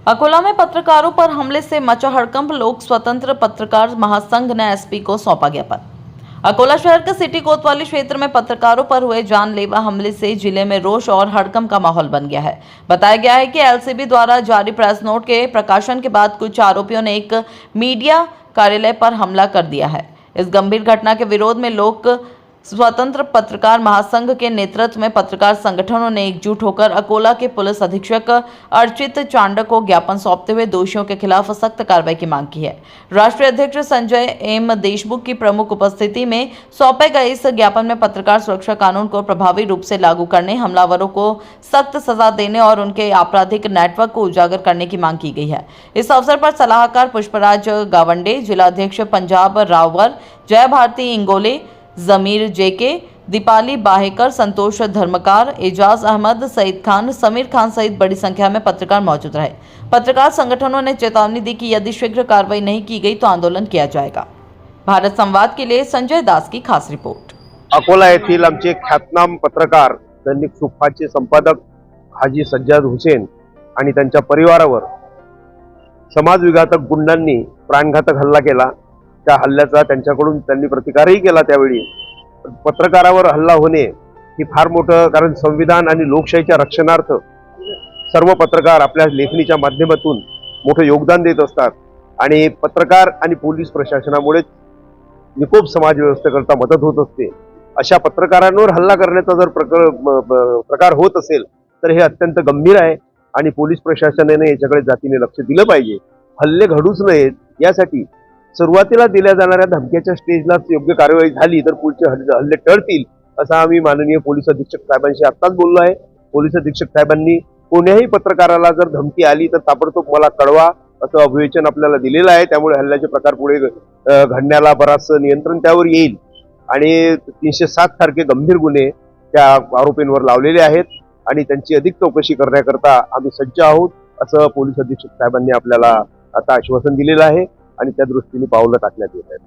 अकोला में पत्रकारों पर हमले से मचा हड़कंप। लोक स्वतंत्र पत्रकार महासंघ ने एसपी को सौंपा ज्ञापन। अकोला शहर के सिटी कोतवाली क्षेत्र में पत्रकारों पर हुए जानलेवा हमले से जिले में रोष और हड़कंप का माहौल बन गया है। बताया गया है कि एलसीबी द्वारा जारी प्रेस नोट के प्रकाशन के बाद कुछ आरोपियों ने एक मीडिया कार्यालय पर हमला कर दिया है। इस गंभीर घटना के विरोध में लोक स्वतंत्र पत्रकार महासंघ के नेतृत्व में पत्रकार संगठनों ने एकजुट होकर अकोला के पुलिस अधीक्षक अर्चित चांडक को ज्ञापन सौंपते हुए दोषियों के खिलाफ सख्त कार्रवाई की मांग की है। राष्ट्रीय अध्यक्ष संजय एम देशमुख की प्रमुख उपस्थिति में सौंपे गए इस ज्ञापन में पत्रकार सुरक्षा कानून को प्रभावी रूप से लागू करने, हमलावरों को सख्त सजा देने और उनके आपराधिक नेटवर्क को उजागर करने की मांग की गई है। इस अवसर पर सलाहकार पुष्पराज गावंडे, जिलाध्यक्ष पंजाब राववर, जय भारती इंगोले, जमीर जेके, दीपाली बाहेकर, संतोष धर्मकार, एजाज अहमद, सईद खान, समीर खान सहित बड़ी संख्या में पत्रकार मौजूद रहे। पत्रकार संगठनों ने चेतावनी दी कि यदि शीघ्र कार्रवाई नहीं की गई तो आंदोलन किया जाएगा। भारत संवाद के लिए संजय दास की खास रिपोर्ट। अकोला येथील आमचे ख्यातनाम पत्रकार दैनिक सुखाचे संपादक हाजी सज्जाद हुसेन आणि त्यांच्या परिवारावर समाजविघातक गुंडांनी प्राणघातक हल्ला केला। त्या हल्ल्याचा त्यांच्याकडून त्यांनी प्रतिकारही केला। त्यावेळी पत्रकारावर हल्ला होणे ही फार मोठं, कारण संविधान आणि लोकशाहीच्या रक्षणार्थ सर्व पत्रकार आपल्या लेखणीच्या माध्यमातून मोठं योगदान देत असतात आणि पत्रकार आणि पोलीस प्रशासनामुळे निकोप समाज व्यवस्थेकरता मदत होत असते। अशा पत्रकारांवर हल्ला करण्याचा जर प्रकार होत असेल तर हे अत्यंत गंभीर आहे आणि पोलीस प्रशासनाने याच्याकडे जातीने लक्ष दिलं पाहिजे। हल्ले घडूच नयेत यासाठी सुरुवातीला दिल्या जाणाऱ्या धमक्याच्या स्टेजलाच योग्य कार्यवाही झाली तर पुढचे हल्ले टळतील, असं आम्ही माननीय पोलीस अधीक्षक साहेबांशी आत्ताच बोललो आहे। पोलीस अधीक्षक साहेबांनी कोण्याही पत्रकाराला जर धमकी आली तर ताबडतोब मला कळवा असं अभिवचन आपल्याला दिलेलं आहे। त्यामुळे हल्ल्याचे प्रकार पुढे घडण्याला बराच नियंत्रण त्यावर येईल आणि 307 सारखे गंभीर गुन्हे त्या आरोपींवर लावलेले आहेत आणि त्यांची अधिक चौकशी करण्याकरता आम्ही सज्ज आहोत, असं पोलीस अधीक्षक साहेबांनी आपल्याला आता आश्वासन दिलेलं आहे आणि त्या दृष्टीने पावलं टाकण्यात येत आहेत।